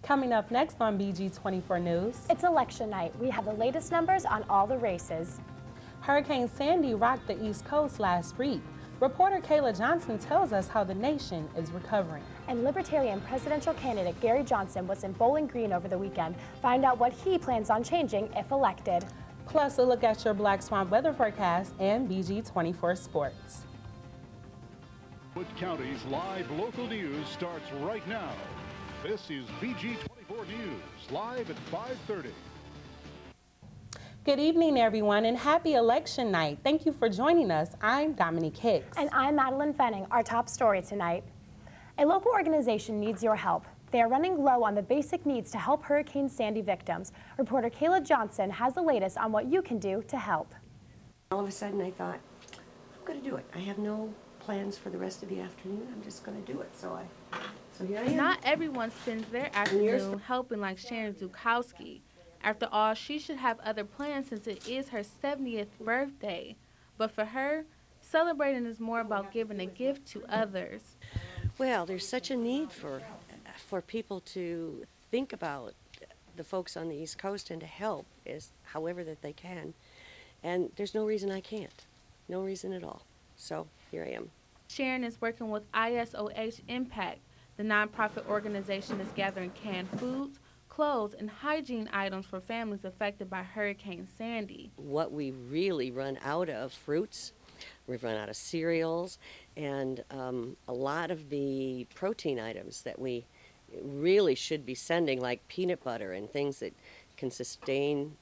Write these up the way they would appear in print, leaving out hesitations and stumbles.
Coming up next on BG24 News. It's election night. We have the latest numbers on all the races. Hurricane Sandy rocked the East Coast last week. Reporter Kayla Johnson tells us how the nation is recovering. And Libertarian presidential candidate Gary Johnson was in Bowling Green over the weekend. Find out what he plans on changing if elected. Plus, a look at your Black Swamp weather forecast and BG24 sports. Wood County's live local news starts right now. This is BG24 News, live at 5:30. Good evening, everyone, and happy election night. Thank you for joining us. I'm Dominique Hicks. And I'm Madeline Fenning. Our top story tonight. A local organization needs your help. They are running low on the basic needs to help Hurricane Sandy victims. Reporter Kayla Johnson has the latest on what you can do to help. All of a sudden I thought, I'm going to do it. I have no plans for the rest of the afternoon. I'm just going to do it. So here I am. Not everyone spends their afternoon helping like Sharon Zukowski. After all, she should have other plans since it is her 70th birthday. But for her, celebrating is more about giving a gift to others. Well, there's such a need for people to think about the folks on the East Coast and to help however that they can. And there's no reason I can't. No reason at all. So here I am. Sharon is working with ISOH Impact. The nonprofit organization is gathering canned foods, clothes, and hygiene items for families affected by Hurricane Sandy. What we really run out of, fruits, we've run out of cereals, and a lot of the protein items that we really should be sending, like peanut butter and things that can sustain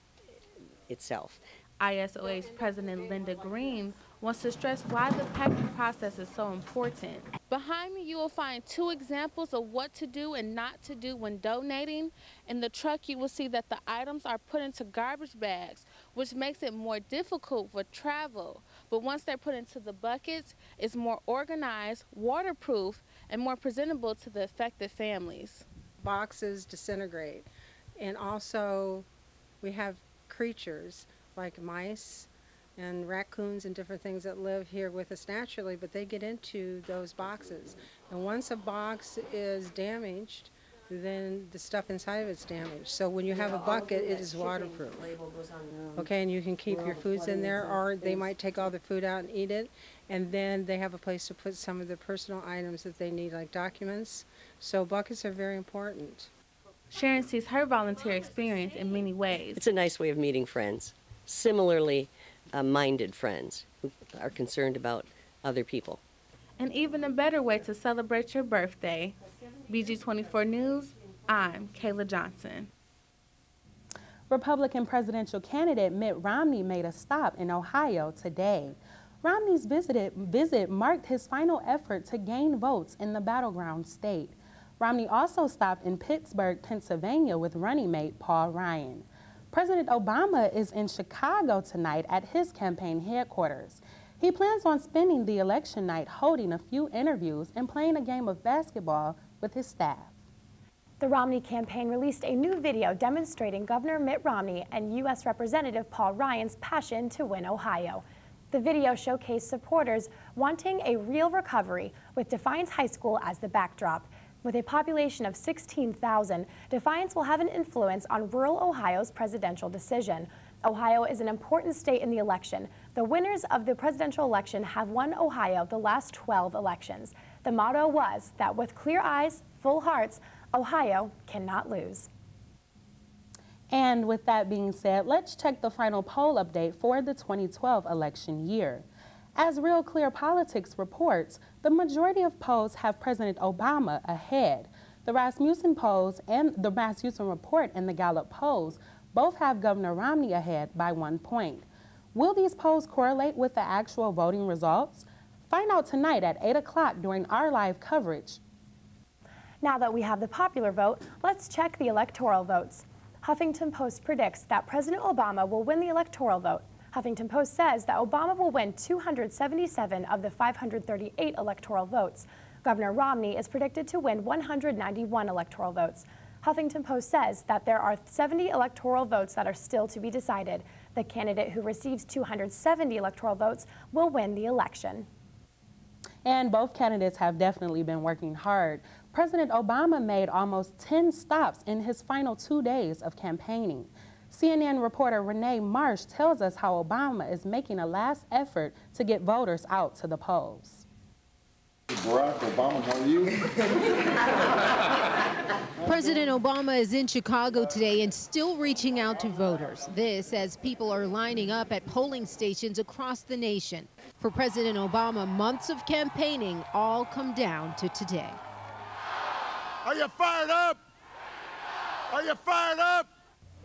itself. ISOH President Linda Green wants to stress why the packing process is so important. Behind me, you will find 2 examples of what to do and not to do when donating. In the truck, you will see that the items are put into garbage bags, which makes it more difficult for travel. But once they're put into the buckets, it's more organized, waterproof, and more presentable to the affected families. Boxes disintegrate, and also we have creatures like mice and raccoons and different things that live here with us naturally, but they get into those boxes. And once a box is damaged, then the stuff inside of it's damaged. So when you have a bucket, it is waterproof. Okay, and you can keep your foods in there, or they might take all the food out and eat it, and then they have a place to put some of the personal items that they need, like documents. So buckets are very important. Sharon sees her volunteer experience in many ways. It's a nice way of meeting friends, similarly minded friends who are concerned about other people. And even a better way to celebrate your birthday. BG24 News, I'm Kayla Johnson. Republican presidential candidate Mitt Romney made a stop in Ohio today. Romney's visit marked his final effort to gain votes in the battleground state. Romney also stopped in Pittsburgh, Pennsylvania with running mate Paul Ryan. President Obama is in Chicago tonight at his campaign headquarters. He plans on spending the election night holding a few interviews and playing a game of basketball with his staff. The Romney campaign released a new video demonstrating Governor Mitt Romney and U.S. Representative Paul Ryan's passion to win Ohio. The video showcased supporters wanting a real recovery with Defiance High School as the backdrop. With a population of 16,000, Defiance will have an influence on rural Ohio's presidential decision. Ohio is an important state in the election. The winners of the presidential election have won Ohio the last 12 elections. The motto was that with clear eyes, full hearts, Ohio cannot lose. And with that being said, let's check the final poll update for the 2012 election year. As Real Clear Politics reports, the majority of polls have President Obama ahead. The Rasmussen polls and the Rasmussen report and the Gallup polls both have Governor Romney ahead by 1 point. Will these polls correlate with the actual voting results? Find out tonight at 8 o'clock during our live coverage. Now that we have the popular vote, let's check the electoral votes. Huffington Post predicts that President Obama will win the electoral vote. Huffington Post says that Obama will win 277 of the 538 electoral votes. Governor Romney is predicted to win 191 electoral votes. Huffington Post says that there are 70 electoral votes that are still to be decided. The candidate who receives 270 electoral votes will win the election. And both candidates have definitely been working hard. President Obama made almost 10 stops in his final 2 days of campaigning. CNN reporter Renee Marsh tells us how Obama is making a last effort to get voters out to the polls. Barack Obama, how are you? President Obama is in Chicago today and still reaching out to voters. This as people are lining up at polling stations across the nation. For President Obama, months of campaigning all come down to today. Are you fired up? Are you fired up?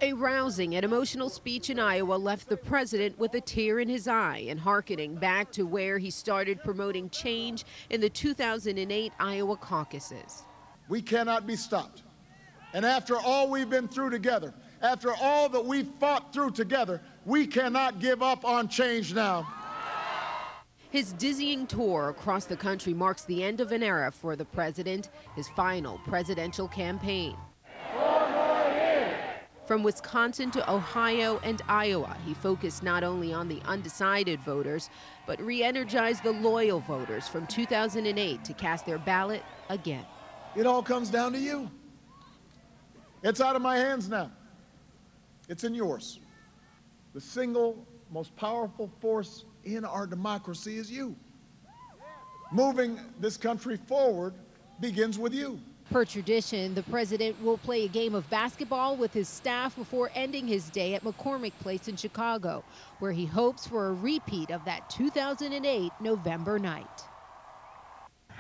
A rousing and emotional speech in Iowa left the president with a tear in his eye and hearkening back to where he started promoting change in the 2008 Iowa caucuses. We cannot be stopped. And after all we've been through together, after all that we've fought through together, we cannot give up on change now. His dizzying tour across the country marks the end of an era for the president, his final presidential campaign. From Wisconsin to Ohio and Iowa, he focused not only on the undecided voters, but re-energized the loyal voters from 2008 to cast their ballot again. It all comes down to you. It's out of my hands now. It's in yours. The single most powerful force in our democracy is you. Moving this country forward begins with you. Per tradition, the president will play a game of basketball with his staff before ending his day at McCormick Place in Chicago, where he hopes for a repeat of that 2008 November night.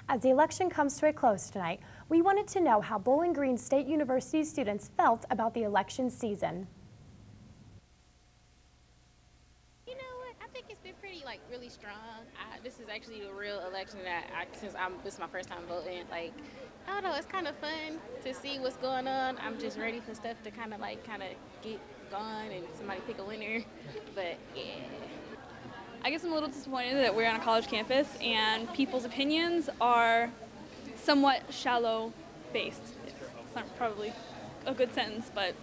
As the election comes to a close tonight, we wanted to know how Bowling Green State University students felt about the election season. You know what? I think it's been pretty, really strong. This is actually a real election that since this is my first time voting, I don't know, it's kind of fun to see what's going on. I'm just ready for stuff to kind of get going and somebody pick a winner. But yeah. I guess I'm a little disappointed that we're on a college campus and people's opinions are somewhat shallow based. It's not probably a good sentence, but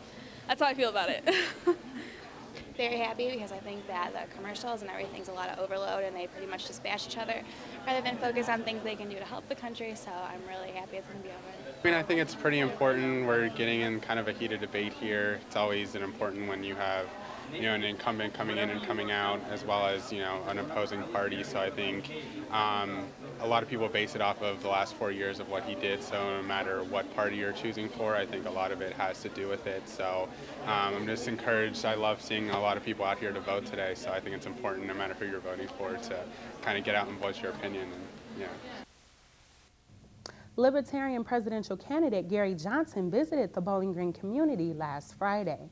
that's how I feel about it. Very happy because I think that the commercials and everything's a lot of overload and they pretty much just bash each other rather than focus on things they can do to help the country, so I'm really happy it's going to be over. I think it's pretty important. We're getting in kind of a heated debate here. It's always important when you have an incumbent coming in and coming out, as well as an opposing party. So I think a lot of people base it off of the last 4 years of what he did. So no matter what party you're choosing for, I think a lot of it has to do with it. So I'm just encouraged. I love seeing a lot of people out here to vote today. So I think it's important, no matter who you're voting for, to kind of get out and voice your opinion. And, Libertarian presidential candidate Gary Johnson visited the Bowling Green community last Friday.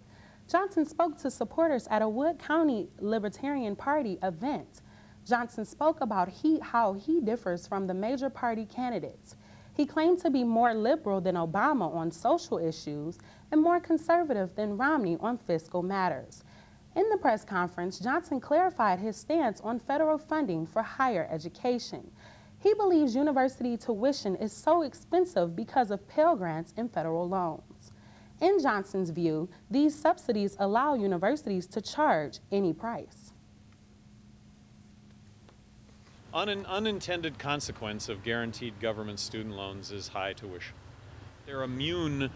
Johnson spoke to supporters at a Wood County Libertarian Party event. Johnson spoke about how he differs from the major party candidates. He claimed to be more liberal than Obama on social issues and more conservative than Romney on fiscal matters. In the press conference, Johnson clarified his stance on federal funding for higher education. He believes university tuition is so expensive because of Pell Grants and federal loans. In Johnson's view, these subsidies allow universities to charge any price. An unintended consequence of guaranteed government student loans is high tuition. They're immune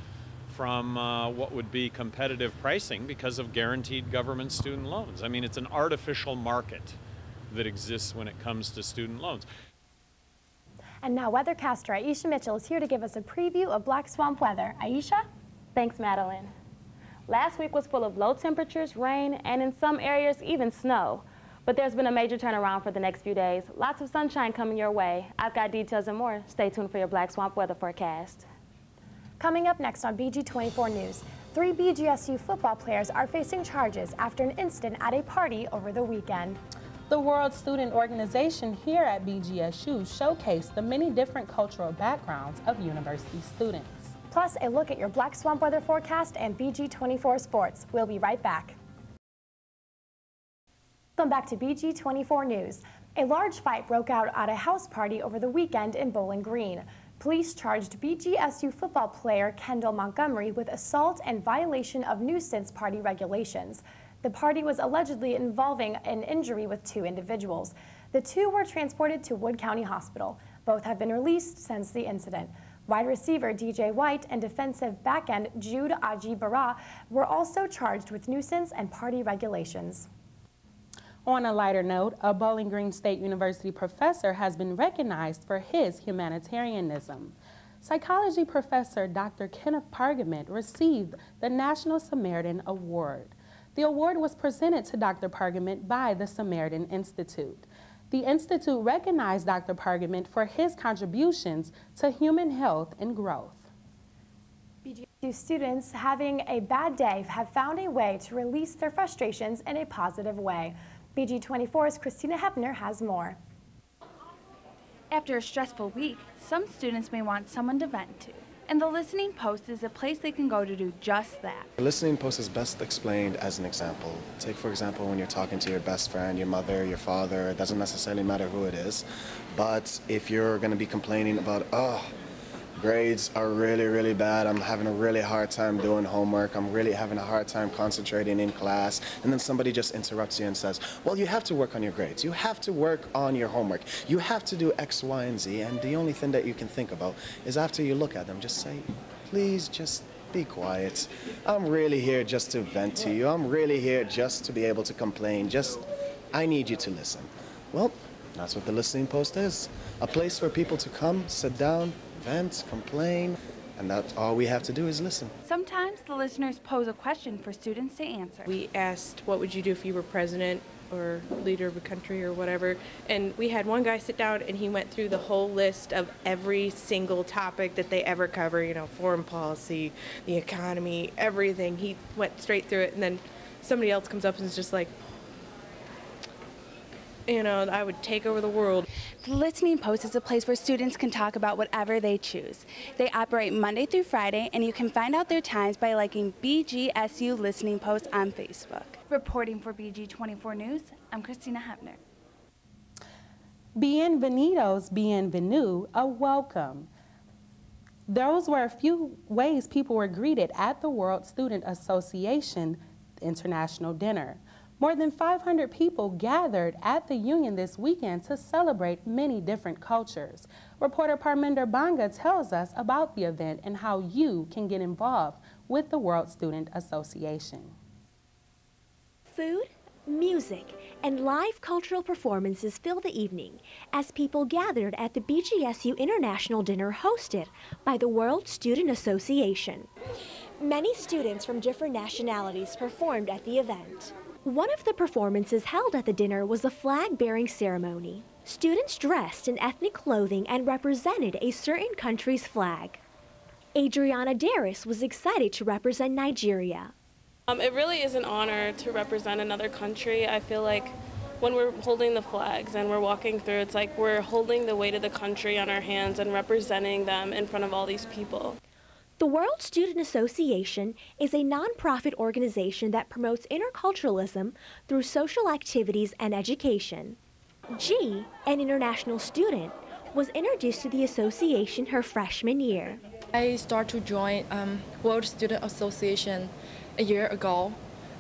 from what would be competitive pricing because of guaranteed government student loans. I mean, it's an artificial market that exists when it comes to student loans. And now weathercaster Aisha Mitchell is here to give us a preview of Black Swamp weather. Aisha? Thanks, Madeline. Last week was full of low temperatures, rain, and in some areas even snow. But there's been a major turnaround for the next few days. Lots of sunshine coming your way. I've got details and more. Stay tuned for your Black Swamp weather forecast. Coming up next on BG24 News, 3 BGSU football players are facing charges after an incident at a party over the weekend. The World Student Organization here at BGSU showcased the many different cultural backgrounds of university students. Plus, a look at your Black Swamp weather forecast and BG24 Sports. We'll be right back. Welcome back to BG24 News. A large fight broke out at a house party over the weekend in Bowling Green. Police charged BGSU football player Kendall Montgomery with assault and violation of nuisance party regulations. The party was allegedly involving an injury with 2 individuals. The two were transported to Wood County Hospital. Both have been released since the incident. Wide receiver DJ White and defensive backend Jude Aji-Bara were also charged with nuisance and party regulations. On a lighter note, a Bowling Green State University professor has been recognized for his humanitarianism. Psychology professor Dr. Kenneth Pargament received the National Samaritan Award. The award was presented to Dr. Pargament by the Samaritan Institute. The Institute recognized Dr. Pargament for his contributions to human health and growth. BGSU students having a bad day have found a way to release their frustrations in a positive way. BG24's Christina Hepner has more. After a stressful week, some students may want someone to vent to, and the Listening Post is a place they can go to do just that. The Listening Post is best explained as an example. Take, for example, when you're talking to your best friend, your mother, your father, it doesn't necessarily matter who it is, but if you're going to be complaining about, oh, grades are really, really bad, I'm having a really hard time doing homework, I'm really having a hard time concentrating in class, and then somebody just interrupts you and says, well, you have to work on your grades, you have to work on your homework, you have to do X, Y, and Z, and the only thing that you can think about is after you look at them, just say, please just be quiet. I'm really here just to vent to you, I'm really here just to be able to complain, I need you to listen. Well, that's what the Listening Post is, a place for people to come, sit down, vent, complain, and that's all we have to do is listen. Sometimes the listeners pose a question for students to answer. We asked, what would you do if you were president or leader of a country or whatever, and we had one guy sit down and he went through the whole list of every single topic that they ever cover, you know, foreign policy, the economy, everything. He went straight through it, and then somebody else comes up and is just like, you know, I would take over the world. The Listening Post is a place where students can talk about whatever they choose. They operate Monday through Friday, and you can find out their times by liking BGSU Listening Post on Facebook. Reporting for BG24 News, I'm Christina Hepner. Bienvenidos, bienvenue, a welcome. Those were a few ways people were greeted at the World Student Association International Dinner. More than 500 people gathered at the Union this weekend to celebrate many different cultures. Reporter Parminder Banga tells us about the event and how you can get involved with the World Student Association. Food, music, and live cultural performances fill the evening as people gathered at the BGSU International Dinner hosted by the World Student Association. Many students from different nationalities performed at the event. One of the performances held at the dinner was a flag-bearing ceremony. Students dressed in ethnic clothing and represented a certain country's flag. Adriana Darris was excited to represent Nigeria. It really is an honor to represent another country. I feel like when we're holding the flags and we're walking through, it's like we're holding the weight of the country on our hands and representing them in front of all these people. The World Student Association is a nonprofit organization that promotes interculturalism through social activities and education. G, an international student, was introduced to the association her freshman year. I started to join World Student Association a year ago,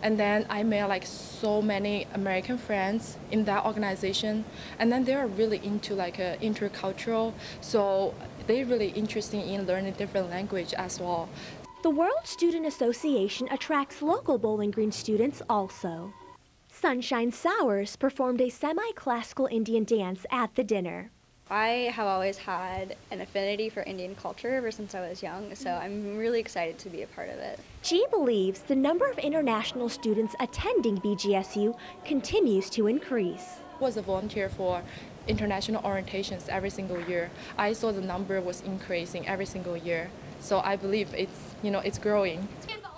and then I made like so many American friends in that organization, and then they are really into like intercultural, so they're really interested in learning different language as well. The World Student Association attracts local Bowling Green students also. Sunshine Sowers performed a semi-classical Indian dance at the dinner. I have always had an affinity for Indian culture ever since I was young, so I'm really excited to be a part of it. She believes the number of international students attending BGSU continues to increase. I was a volunteer for international orientations every single year. I saw the number was increasing every single year, so I believe it's growing.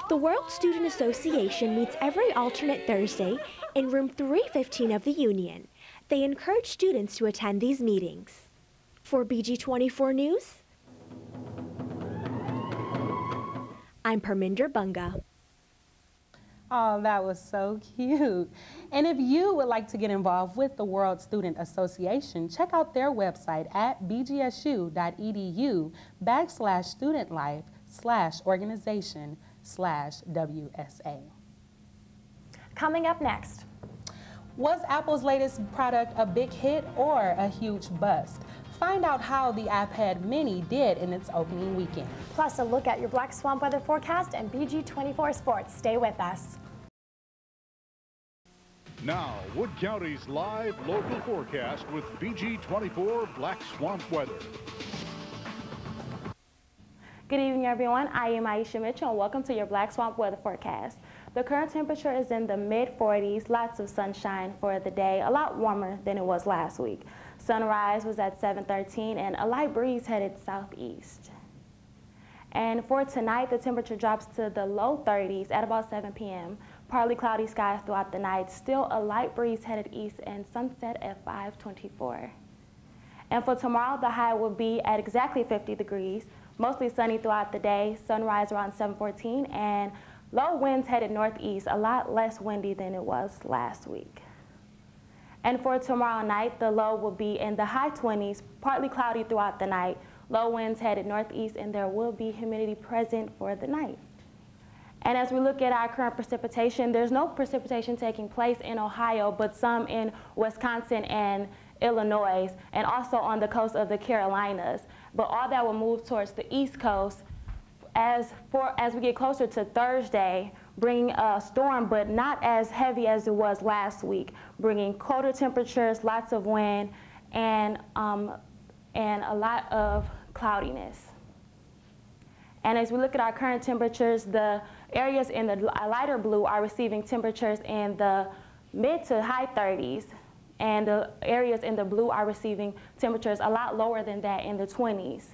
The World Student Association meets every alternate Thursday in room 315 of the Union. They encourage students to attend these meetings. For BG24 News, I'm Parminder Banga. Oh, that was so cute. And if you would like to get involved with the World Student Association, check out their website at bgsu.edu/studentlife/organization/WSA. Coming up next. Was Apple's latest product a big hit or a huge bust? Find out how the iPad mini did in its opening weekend. Plus a look at your Black Swamp weather forecast and BG24 Sports. Stay with us. Now, Wood County's live local forecast with BG24 Black Swamp weather. Good evening, everyone. I am Aisha Mitchell, and welcome to your Black Swamp weather forecast. The current temperature is in the mid-40s, lots of sunshine for the day, a lot warmer than it was last week. Sunrise was at 7:13, and a light breeze headed southeast. And for tonight, the temperature drops to the low 30s at about 7 p.m. Partly cloudy skies throughout the night, still a light breeze headed east, and sunset at 5:24. And for tomorrow, the high will be at exactly 50 degrees, mostly sunny throughout the day, sunrise around 7:14, and low winds headed northeast, a lot less windy than it was last week. And for tomorrow night, the low will be in the high 20s, partly cloudy throughout the night, low winds headed northeast, and there will be humidity present for the night. And as we look at our current precipitation, there's no precipitation taking place in Ohio, but some in Wisconsin and Illinois, and also on the coast of the Carolinas. But all that will move towards the East Coast as we get closer to Thursday, bringing a storm, but not as heavy as it was last week, bringing colder temperatures, lots of wind, and a lot of cloudiness. And as we look at our current temperatures, the areas in the lighter blue are receiving temperatures in the mid to high 30s, and the areas in the blue are receiving temperatures a lot lower than that in the 20s.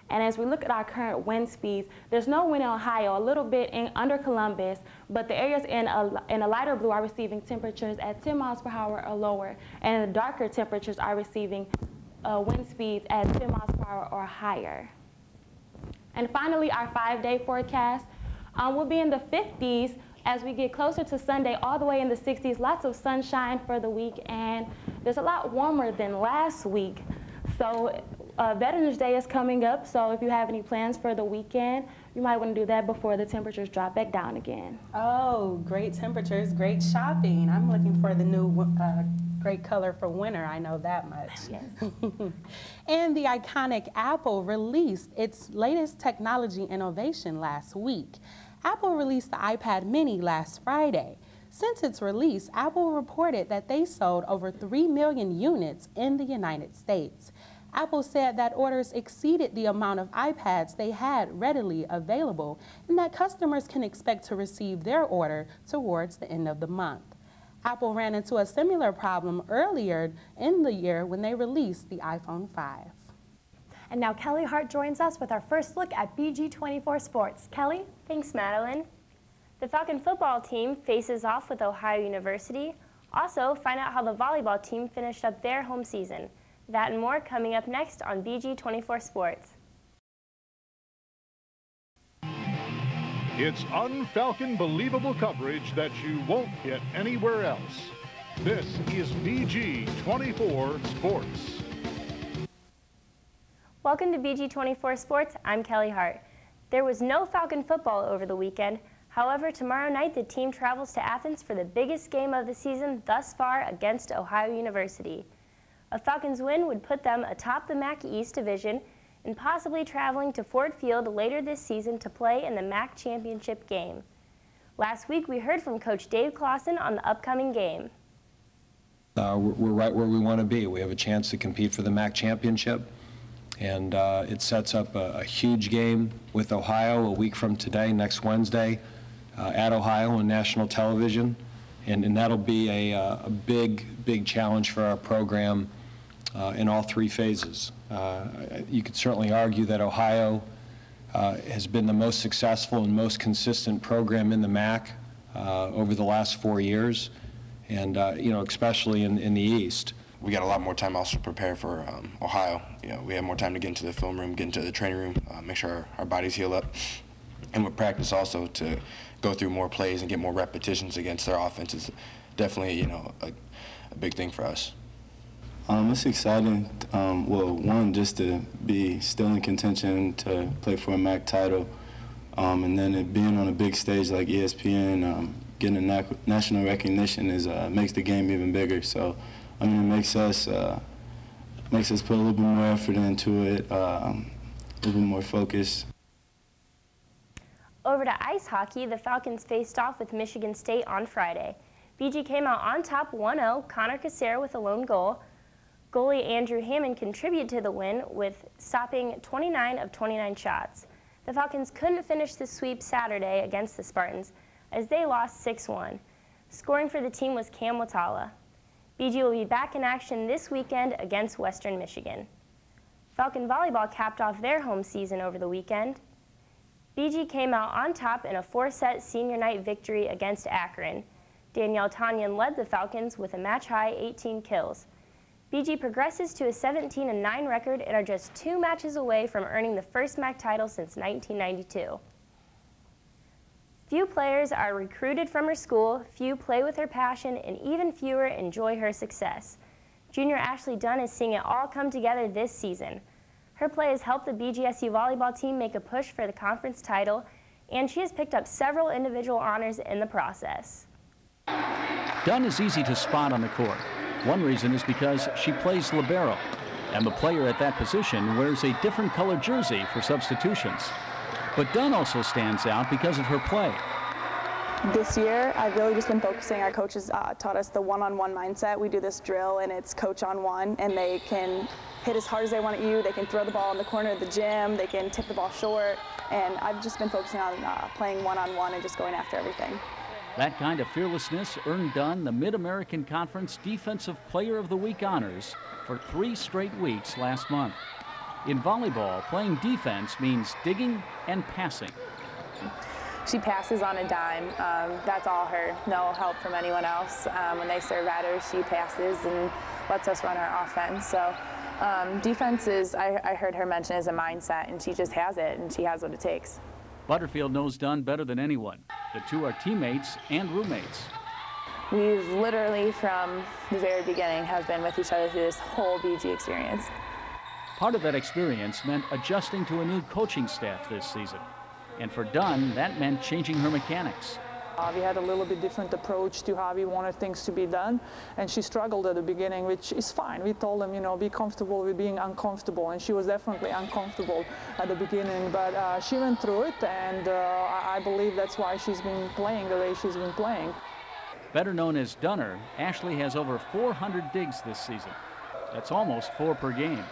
And as we look at our current wind speeds, there's no wind in Ohio, a little bit under Columbus, but the areas in a lighter blue are receiving temperatures at 10 miles per hour or lower, and the darker temperatures are receiving wind speeds at 10 miles per hour or higher. And finally, our 5-day forecast will be in the 50s as we get closer to Sunday, all the way in the 60s, lots of sunshine for the week, and there's a lot warmer than last week. So Veterans Day is coming up, so if you have any plans for the weekend, you might want to do that before the temperatures drop back down again. Oh, great temperatures, great shopping. I'm looking for the new great color for winter, I know that much. Yes. And the iconic Apple released its latest technology innovation last week. Apple released the iPad mini last Friday. Since its release, Apple reported that they sold over 3 million units in the United States. Apple said that orders exceeded the amount of iPads they had readily available, and that customers can expect to receive their order towards the end of the month. Apple ran into a similar problem earlier in the year when they released the iPhone 5. And now Kelly Hart joins us with our first look at BG24 Sports. Kelly? Thanks, Madeline. The Falcon football team faces off with Ohio University. Also, find out how the volleyball team finished up their home season. That and more coming up next on BG24 Sports. It's un-Falcon believable coverage that you won't get anywhere else. This is BG24 Sports. Welcome to BG24 Sports. I'm Kelly Hart. There was no Falcon football over the weekend. However, tomorrow night the team travels to Athens for the biggest game of the season thus far against Ohio University. A Falcons win would put them atop the MAC East Division and possibly traveling to Ford Field later this season to play in the MAC Championship game. Last week we heard from Coach Dave Clausen on the upcoming game. We're right where we want to be. We have a chance to compete for the MAC Championship, and it sets up a huge game with Ohio a week from today, next Wednesday, at Ohio on national television, and that'll be a big challenge for our program in all three phases. You could certainly argue that Ohio has been the most successful and most consistent program in the MAC over the last 4 years, and especially in the East. We got a lot more time also to prepare for Ohio. We have more time to get into the film room, get into the training room, make sure our bodies heal up, and with practice also to go through more plays and get more repetitions against their offense is definitely a big thing for us. It's exciting. Well, one, just to be still in contention to play for a MAC title, and then it being on a big stage like ESPN, getting national recognition makes the game even bigger. So, I mean, it makes us put a little bit more effort into it, a little bit more focus. Over to ice hockey, the Falcons faced off with Michigan State on Friday. BG came out on top 1-0, Connor Casera with a lone goal. Goalie Andrew Hammond contributed to the win with stopping 29 of 29 shots. The Falcons couldn't finish the sweep Saturday against the Spartans as they lost 6-1. Scoring for the team was Cam Watala. BG will be back in action this weekend against Western Michigan. Falcon volleyball capped off their home season over the weekend. BG came out on top in a 4-set senior night victory against Akron. Danielle Tanyan led the Falcons with a match-high 18 kills. BG progresses to a 17-9 record and are just 2 matches away from earning the first MAC title since 1992. Few players are recruited from her school, few play with her passion, and even fewer enjoy her success. Junior Ashley Dunn is seeing it all come together this season. Her play has helped the BGSU volleyball team make a push for the conference title, and she has picked up several individual honors in the process. Dunn is easy to spot on the court. One reason is because she plays libero, and the player at that position wears a different colored jersey for substitutions. But Dunn also stands out because of her play. This year, I've really just been focusing. Our coaches taught us the one-on-one mindset. We do this drill, and it's coach on one, and they can hit as hard as they want at you. They can throw the ball in the corner of the gym. They can tip the ball short. And I've just been focusing on playing one-on-one and just going after everything. That kind of fearlessness earned Dunn the Mid-American Conference Defensive Player of the Week honors for 3 straight weeks last month. In volleyball, playing defense means digging and passing. She passes on a dime. That's all her. No help from anyone else. When they serve at her, she passes and lets us run our offense. So defense is, I heard her mention, is a mindset, and she just has it, and she has what it takes. Butterfield knows Dunn better than anyone. The two are teammates and roommates. We've literally, from the very beginning, have been with each other through this whole BG experience. Part of that experience meant adjusting to a new coaching staff this season. And for Dunn, that meant changing her mechanics. We had a little bit different approach to how we wanted things to be done, and she struggled at the beginning, which is fine. We told them, you know, be comfortable with being uncomfortable, and she was definitely uncomfortable at the beginning, but she went through it, and I believe that's why she's been playing the way she's been playing. Better known as Dunner, Ashley has over 400 digs this season. That's almost 4 per game.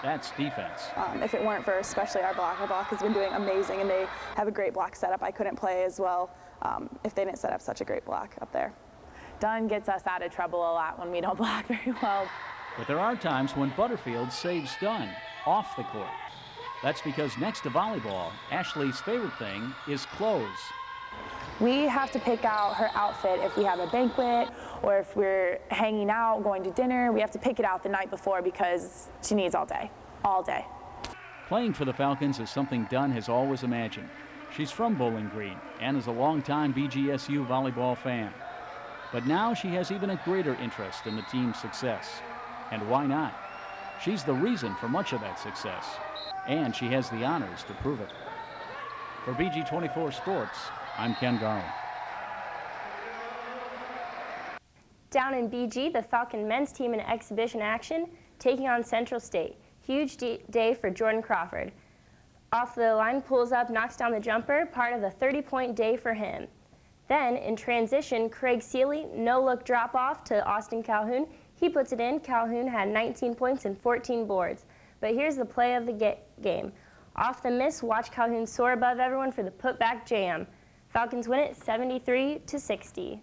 That's defense. If it weren't for especially our block has been doing amazing, and they have a great block setup. I couldn't play as well if they didn't set up such a great block up there. Dunn gets us out of trouble a lot when we don't block very well. But there are times when Butterfield saves Dunn off the court. That's because next to volleyball, Ashley's favorite thing is clothes. We have to pick out her outfit if we have a banquet or if we're hanging out, going to dinner. We have to pick it out the night before because she needs all day, all day. Playing for the Falcons is something Dunn has always imagined. She's from Bowling Green and is a longtime BGSU volleyball fan. But now she has even a greater interest in the team's success. And why not? She's the reason for much of that success. And she has the honors to prove it. For BG24 Sports, I'm Ken Garland. Down in BG, the Falcon men's team in exhibition action, taking on Central State. Huge day for Jordan Crawford. Off the line, pulls up, knocks down the jumper, part of the 30-point day for him. Then, in transition, Craig Seeley, no-look drop-off to Austin Calhoun. He puts it in. Calhoun had 19 points and 14 boards. But here's the play of the game. Off the miss, watch Calhoun soar above everyone for the putback jam. Falcons win it 73-60.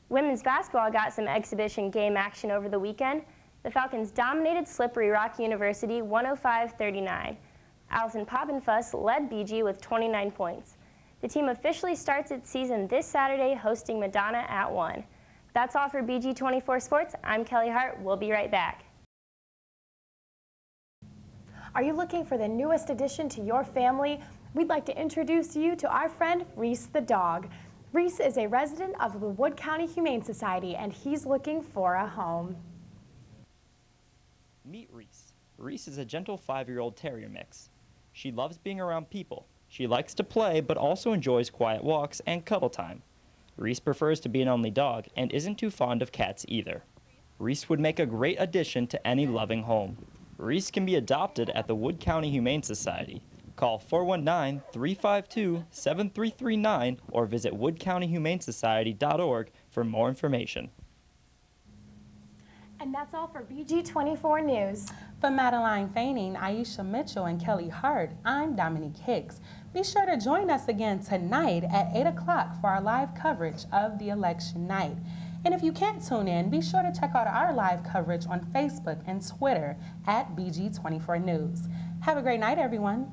Women's basketball got some exhibition game action over the weekend. The Falcons dominated Slippery Rock University 105-39. Allison Poppenfuss led BG with 29 points. The team officially starts its season this Saturday, hosting Madonna at 1. That's all for BG24 Sports. I'm Kelly Hart. We'll be right back. Are you looking for the newest addition to your family? We'd like to introduce you to our friend Reese the dog. Reese is a resident of the Wood County Humane Society, and he's looking for a home. Meet Reese. Reese is a gentle 5-year-old terrier mix. She loves being around people, She likes to play, but also enjoys quiet walks and cuddle time. Reese prefers to be an only dog and isn't too fond of cats either. Reese would make a great addition to any loving home. Reese can be adopted at the Wood County Humane Society. Call 419-352-7339 or visit woodcountyhumanesociety.org for more information. And that's all for BG24 News. For Madeline Feigning, Aisha Mitchell, and Kelly Hart, I'm Dominique Hicks. Be sure to join us again tonight at 8 o'clock for our live coverage of the election night. And if you can't tune in, be sure to check out our live coverage on Facebook and Twitter at BG24 News. Have a great night, everyone.